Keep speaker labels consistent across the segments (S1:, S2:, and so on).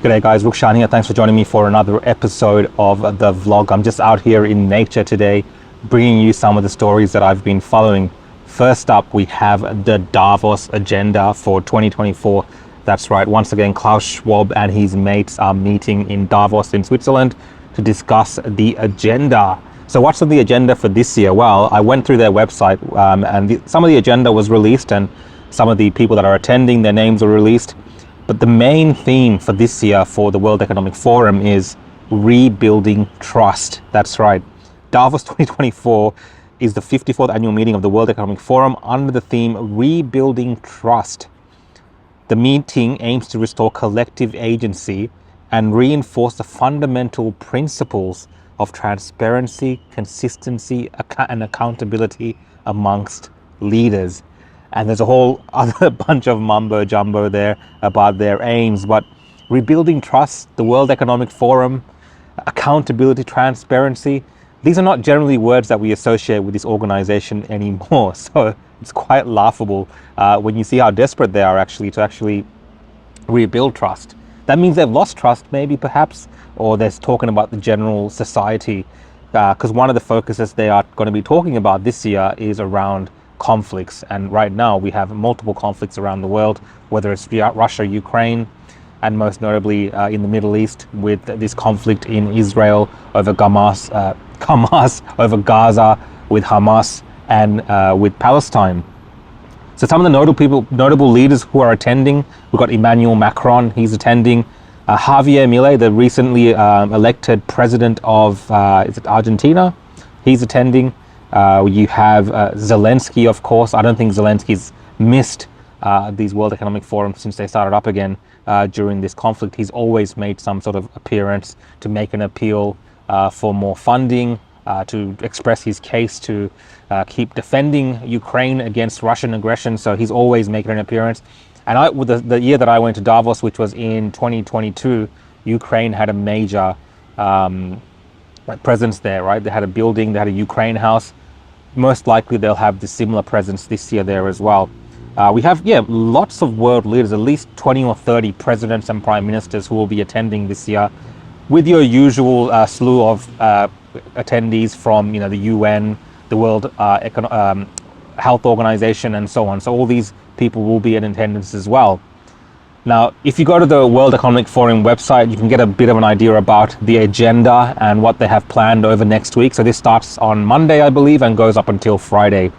S1: G'day guys, Rukshan here. Thanks for joining me for another episode of the vlog. I'm just out here in nature today, bringing you some of the stories that I've been following. First up, we have the Davos Agenda for 2024. That's right, once again, Klaus Schwab and his mates are meeting in Davos in Switzerland to discuss the agenda. So what's on the agenda for this year? Well, I went through their website and some of the agenda was released, and some of the people that are attending, their names were released. But the main theme for this year for the World Economic Forum is rebuilding trust. That's right. Davos 2024 is the 54th annual meeting of the World Economic Forum under the theme Rebuilding Trust. The meeting aims to restore collective agency and reinforce the fundamental principles of transparency, consistency, and accountability amongst leaders. And there's a whole other bunch of mumbo jumbo there about their aims, but rebuilding trust, the World Economic Forum, accountability, transparency, these are not generally words that we associate with this organization anymore. So it's quite laughable when you see how desperate they are to rebuild trust. That means they've lost trust, maybe, perhaps, or they're talking about the general society, because one of the focuses they are going to be talking about this year is around conflicts. And right now we have multiple conflicts around the world, whether it's Russia, Ukraine, and most notably in the Middle East with this conflict in Israel over Hamas over Gaza, with Hamas and with Palestine. So some of the notable leaders who are attending, we've got Emmanuel Macron, he's attending. Javier Milei, the recently elected president of is it Argentina, he's attending. You have Zelensky, of course. I don't think Zelensky's missed these World Economic Forums since they started up again during this conflict. He's always made some sort of appearance to make an appeal for more funding, to express his case to keep defending Ukraine against Russian aggression. So he's always making an appearance. And with the year that I went to Davos, which was in 2022, Ukraine had a major presence there, right? They had a building, they had a Ukraine house. Most likely they'll have the similar presence this year there as well. We have, lots of world leaders, at least 20 or 30 presidents and prime ministers who will be attending this year, with your usual slew of attendees from, the UN, the World Health Organization, and so on. So all these people will be in attendance as well. Now, if you go to the World Economic Forum website, you can get a bit of an idea about the agenda and what they have planned over next week. So this starts on Monday, I believe, and goes up until Friday.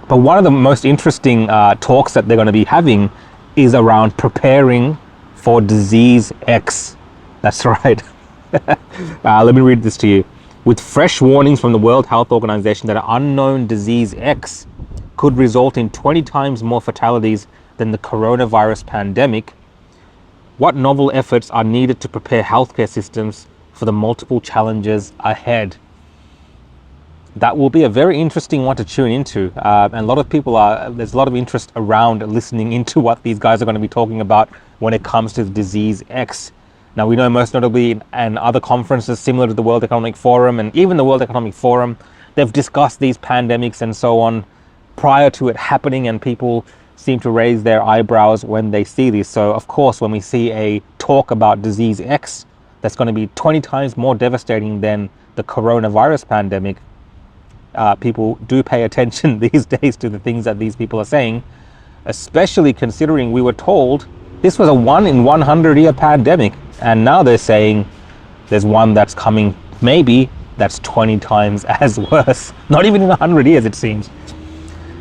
S1: But one of the most interesting talks that they're going to be having is around preparing for disease X. That's right. Let me read this to you. With fresh warnings from the World Health Organization that an unknown disease X could result in 20 times more fatalities than the coronavirus pandemic, what novel efforts are needed to prepare healthcare systems for the multiple challenges ahead? That will be a very interesting one to tune into. And a lot of people there's a lot of interest around listening into what these guys are going to be talking about when it comes to disease X. Now, we know most notably and other conferences similar to the World Economic Forum and even the World Economic Forum, they've discussed these pandemics and so on prior to it happening, and people seem to raise their eyebrows when they see this. So of course, when we see a talk about disease X that's going to be 20 times more devastating than the coronavirus pandemic, people do pay attention these days to the things that these people are saying, especially considering we were told this was a 1 in 100 year pandemic, and now they're saying there's one that's coming, maybe that's 20 times as worse. Not even in 100 years, it seems.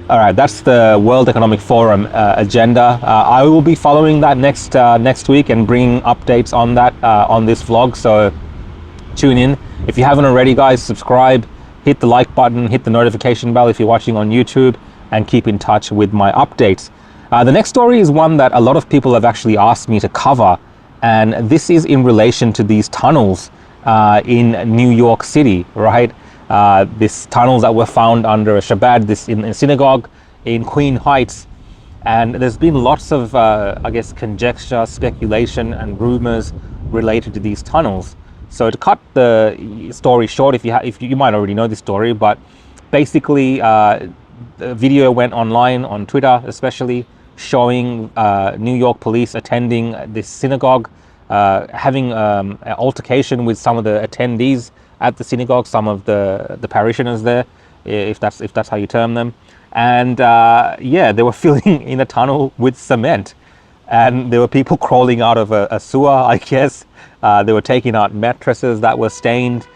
S1: All right, that's the World Economic Forum agenda. I will be following that next week and bringing updates on that on this vlog. So tune in. If you haven't already, guys, subscribe, hit the like button, hit the notification bell if you're watching on YouTube, and keep in touch with my updates. The next story is one that a lot of people have actually asked me to cover, and this is in relation to these tunnels in New York City, right? These tunnels that were found under a Shabbat, in a synagogue in Queen Heights. And there's been lots of, conjecture, speculation, and rumors related to these tunnels. So to cut the story short, if you might already know this story, but basically the video went online on Twitter, especially, showing New York police attending this synagogue having an altercation with some of the attendees at the synagogue, some of the parishioners there, if that's how you term them. And yeah, they were filling in a tunnel with cement, and there were people crawling out of a sewer, I guess. They were taking out mattresses that were stained.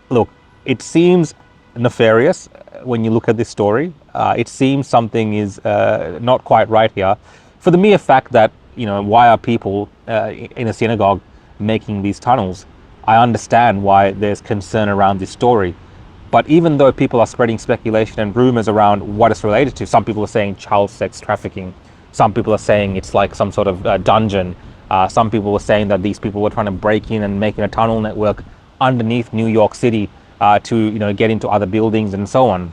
S1: Look, it seems nefarious when you look at this story. It seems something is not quite right here, for the mere fact that, why are people in a synagogue making these tunnels? I understand why there's concern around this story. But even though people are spreading speculation and rumors around what it's related to, some people are saying child sex trafficking. Some people are saying it's like some sort of dungeon. Some people were saying that these people were trying to break in and making a tunnel network underneath New York City to get into other buildings and so on.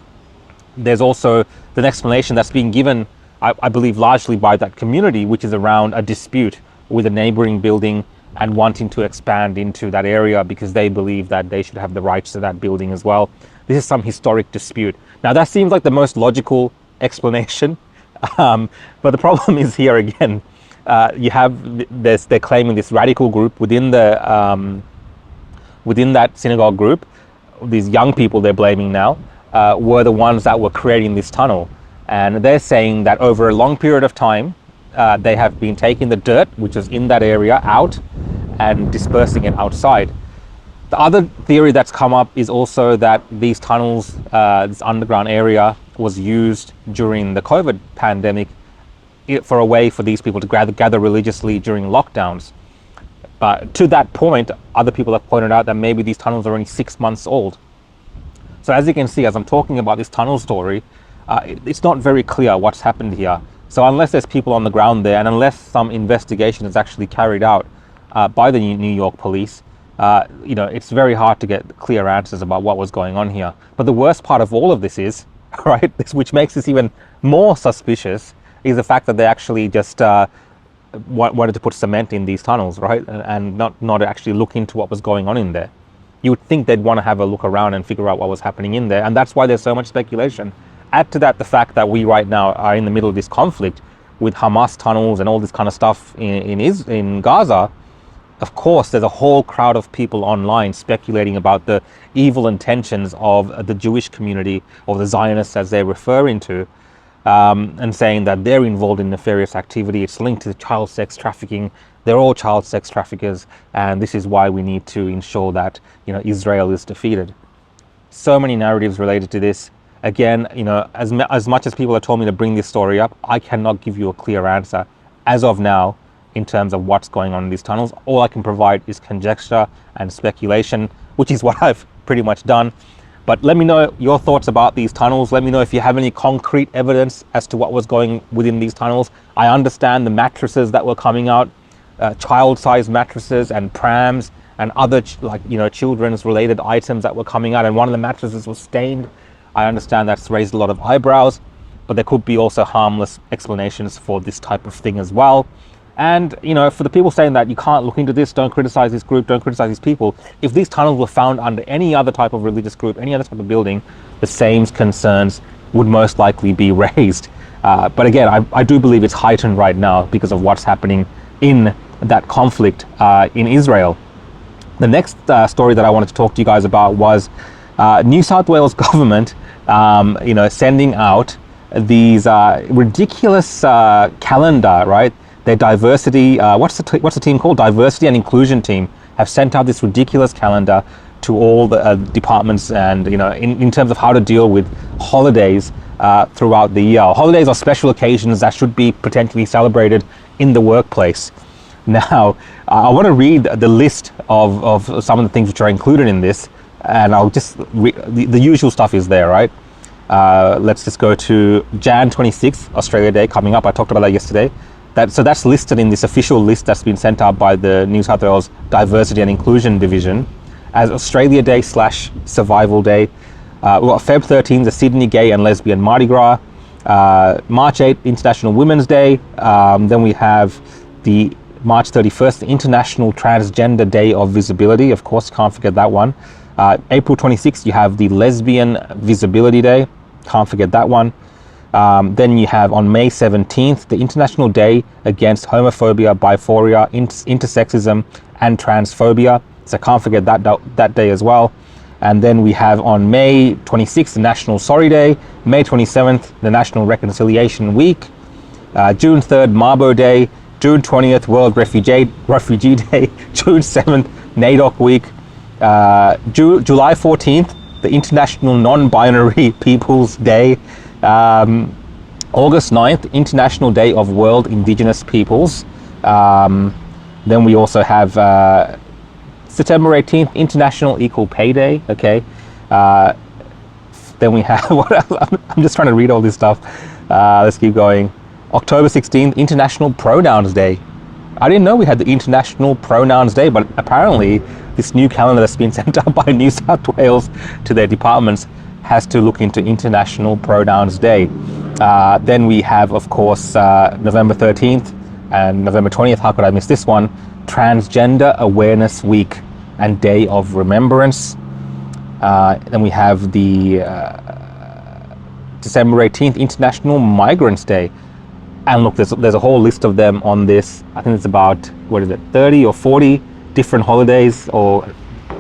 S1: There's also the explanation that's being given, I believe, largely by that community, which is around a dispute with a neighboring building and wanting to expand into that area because they believe that they should have the rights to that building as well. This is some historic dispute. Now that seems like the most logical explanation, but the problem is here again. You have this, they're claiming this radical group within the within that synagogue group. These young people they're blaming now were the ones that were creating this tunnel, and they're saying that over a long period of time they have been taking the dirt which is in that area out and dispersing it outside. The other theory that's come up is also that these tunnels, this underground area, was used during the COVID pandemic for a way for these people to gather religiously during lockdowns. But to that point, other people have pointed out that maybe these tunnels are only 6 months old. So as you can see, as I'm talking about this tunnel story, it's not very clear what's happened here. So unless there's people on the ground there, and unless some investigation is actually carried out by the New York police, it's very hard to get clear answers about what was going on here. But the worst part of all of this is, right, which makes this even more suspicious, is the fact that they actually just wanted to put cement in these tunnels, right, and not actually look into what was going on in there. You would think they'd want to have a look around and figure out what was happening in there, and that's why there's so much speculation. Add to that the fact that we right now are in the middle of this conflict with Hamas tunnels and all this kind of stuff in Gaza. Of course, there's a whole crowd of people online speculating about the evil intentions of the Jewish community, or the Zionists as they're referring to, and saying that they're involved in nefarious activity. It's linked to child sex trafficking. They're all child sex traffickers, and this is why we need to ensure that Israel is defeated. So many narratives related to this. Again, as much as people have told me to bring this story up, I cannot give you a clear answer as of now in terms of what's going on in these tunnels. All I can provide is conjecture and speculation, which is what I've pretty much done. But let me know your thoughts about these tunnels. Let me know if you have any concrete evidence as to what was going within these tunnels. I understand the mattresses that were coming out, child-sized mattresses and prams and other children's related items that were coming out, and one of the mattresses was stained. I understand that's raised a lot of eyebrows, but there could be also harmless explanations for this type of thing as well. And for the people saying that you can't look into this, don't criticize this group, don't criticize these people, if these tunnels were found under any other type of religious group, any other type of building, the same concerns would most likely be raised. But again, I do believe it's heightened right now because of what's happening in that conflict in Israel. The next story that I wanted to talk to you guys about was New South Wales government sending out these ridiculous calendar, right? Their diversity, what's the team called? Diversity and Inclusion team have sent out this ridiculous calendar to all the departments, and in terms of how to deal with holidays throughout the year. Holidays are special occasions that should be potentially celebrated in the workplace. Now, I want to read the list of some of the things which are included in this, and I'll just the usual stuff is there, right? Let's just go to Jan 26th, Australia Day, coming up. I talked about that yesterday. So that's listed in this official list that's been sent out by the New South Wales Diversity and Inclusion Division as Australia Day / Survival Day. We've got Feb 13th, the Sydney Gay and Lesbian Mardi Gras. March 8th, International Women's Day. Then we have the March 31st, the International Transgender Day of Visibility. Of course, can't forget that one. April 26th, you have the Lesbian Visibility Day. Can't forget that one. Then you have on May 17th, the International Day Against Homophobia, Biphoria, Intersexism and Transphobia. So can't forget that day as well. And then we have on May 26th, the National Sorry Day, May 27th, the National Reconciliation Week, June 3rd, Mabo Day, June 20th, World Refugee Day, June 7th, NAIDOC Week, July 14th, the International Non-Binary Peoples Day, August 9th, International Day of World Indigenous Peoples. Then we also have September 18th, International Equal Pay Day. Okay. Then we have, what else? I'm just trying to read all this stuff. Let's keep going. October 16th, International Pronouns Day. I didn't know we had the International Pronouns Day, but apparently this new calendar that's been sent out by New South Wales to their departments has to look into International Pronouns Day. Then we have, of course, November 13th and November 20th, how could I miss this one? Transgender Awareness Week and Day of Remembrance. Then we have the December 18th, International Migrants Day. And look, there's a whole list of them on this. I think it's about, 30 or 40 different holidays or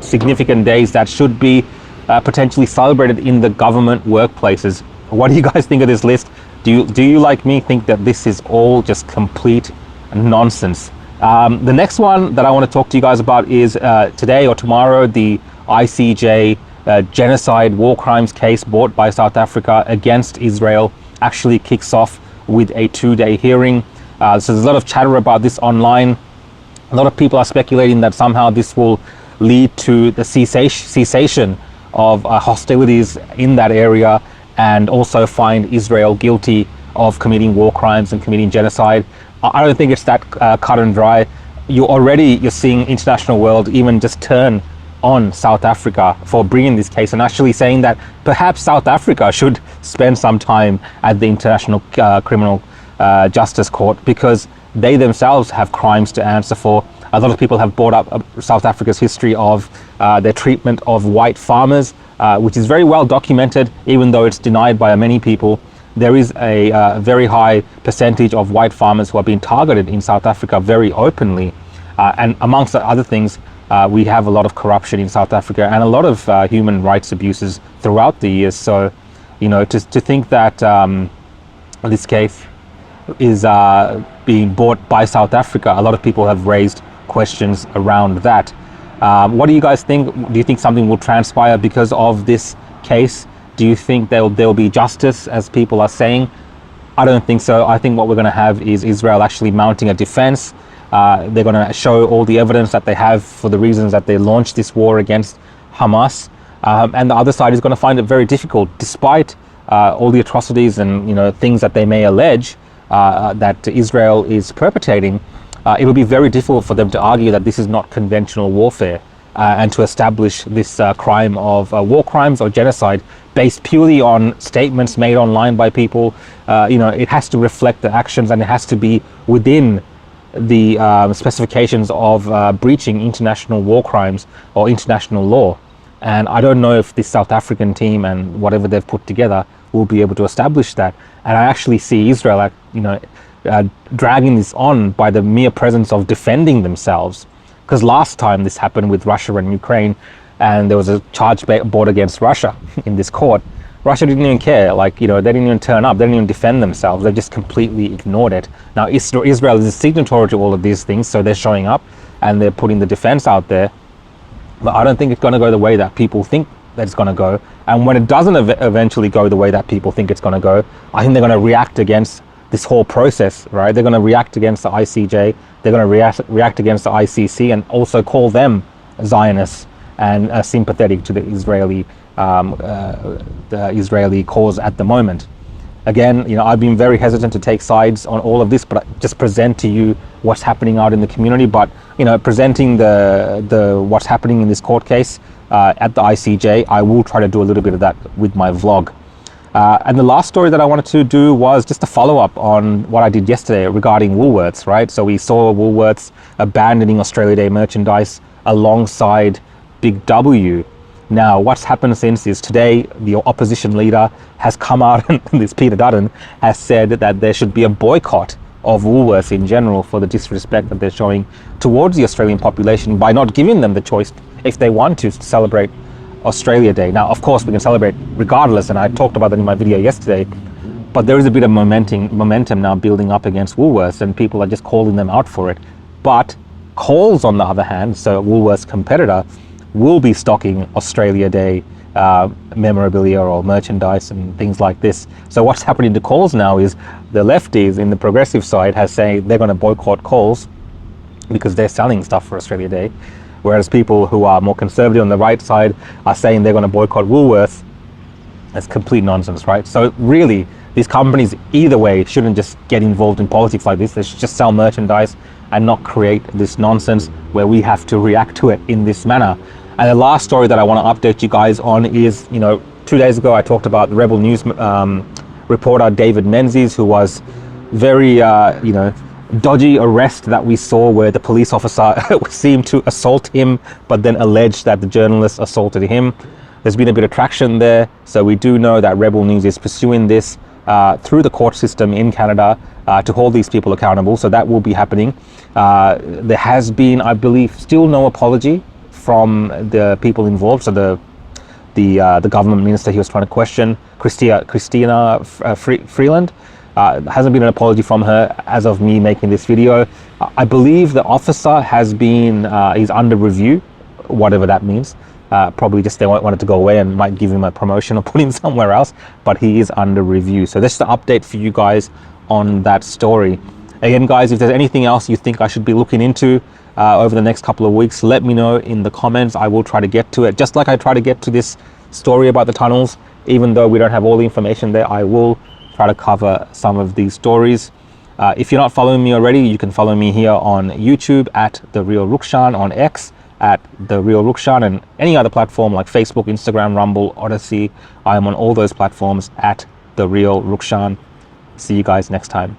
S1: significant days that should be potentially celebrated in the government workplaces. What do you guys think of this list? Do you like me think that this is all just complete nonsense? The next one that I want to talk to you guys about is today or tomorrow, the ICJ genocide war crimes case brought by South Africa against Israel actually kicks off with a 2-day hearing. So there's a lot of chatter about this online. A lot of people are speculating that somehow this will lead to the cessation of hostilities in that area and also find Israel guilty of committing war crimes and committing genocide. I don't think it's that cut and dry. You're seeing international world even just turn on South Africa for bringing this case and actually saying that perhaps South Africa should spend some time at the International Criminal Justice Court because they themselves have crimes to answer for. A lot of people have brought up South Africa's history of their treatment of white farmers, which is very well documented, even though it's denied by many people. There is a very high percentage of white farmers who are being targeted in South Africa very openly. And amongst other things, we have a lot of corruption in South Africa and a lot of human rights abuses throughout the years. So, to think that this case is being bought by South Africa, a lot of people have raised questions around that. What do you guys think? Do you think something will transpire because of this case? Do you think there'll be justice, as people are saying? I don't think so. I think what we're going to have is Israel actually mounting a defense. They're going to show all the evidence that they have for the reasons that they launched this war against Hamas. And the other side is going to find it very difficult, despite all the atrocities and things that they may allege that Israel is perpetrating. It will be very difficult for them to argue that this is not conventional warfare and to establish this crime of war crimes or genocide based purely on statements made online by people. It has to reflect the actions and it has to be within the specifications of breaching international war crimes or international law. And I don't know if this South African team and whatever they've put together will be able to establish that. And I actually see Israel, dragging this on by the mere presence of defending themselves. Because last time this happened with Russia and Ukraine, and there was a charge brought against Russia in this court, Russia didn't even care. They didn't even turn up. They didn't even defend themselves. They just completely ignored it. Now, Israel is a signatory to all of these things, so they're showing up and they're putting the defense out there. But I don't think it's going to go the way that people think that it's going to go. And when it doesn't eventually go the way that people think it's going to go, I think they're going to react against this whole process, right? They're going to react against the ICJ. They're going to react against the ICC and also call them Zionists and sympathetic to the Israeli cause at the moment. Again, I've been very hesitant to take sides on all of this, but I just present to you what's happening out in the community. But presenting the what's happening in this court case at the ICJ, I will try to do a little bit of that with my vlog. And the last story that I wanted to do was just a follow-up on what I did yesterday regarding Woolworths, right? So we saw Woolworths abandoning Australia Day merchandise alongside Big W. Now, what's happened since is today the opposition leader has come out, and this Peter Dutton has said that there should be a boycott of Woolworths in general for the disrespect that they're showing towards the Australian population by not giving them the choice if they want to celebrate Australia Day. Now, of course, we can celebrate regardless, and I talked about that in my video yesterday, but there is a bit of momentum now building up against Woolworths, and people are just calling them out for it. But Coles, on the other hand, so Woolworths' competitor, will be stocking Australia Day memorabilia or merchandise and things like this. So what's happening to Coles now is the lefties in the progressive side has saying they're going to boycott Coles because they're selling stuff for Australia Day, whereas people who are more conservative on the right side are saying they're going to boycott Woolworths. That's complete nonsense, right? So really, these companies either way shouldn't just get involved in politics like this. They should just sell merchandise and not create this nonsense where we have to react to it in this manner. And the last story that I want to update you guys on is, 2 days ago I talked about the Rebel News reporter David Menzies, who was very, dodgy arrest that we saw where the police officer seemed to assault him, but then alleged that the journalist assaulted him. There's been a bit of traction there. So we do know that Rebel News is pursuing this through the court system in Canada to hold these people accountable. So that will be happening. There has been, I believe, still no apology from the people involved. So the government minister he was trying to question, Christina Freeland, hasn't been an apology from her as of me making this video. I believe the officer has been, he's under review, whatever that means. Probably just they want it to go away and might give him a promotion or put him somewhere else, but he is under review. So this is the update for you guys on that story. Again, guys, if there's anything else you think I should be looking into over the next couple of weeks, let me know in the comments. I will try to get to it. Just like I try to get to this story about the tunnels, even though we don't have all the information there, I will try to cover some of these stories. If you're not following me already, you can follow me here on YouTube at The Real Rukshan, on X at The Real Rukshan, and any other platform like Facebook, Instagram, Rumble, Odyssey. I am on all those platforms at The Real Rukshan. See you guys next time.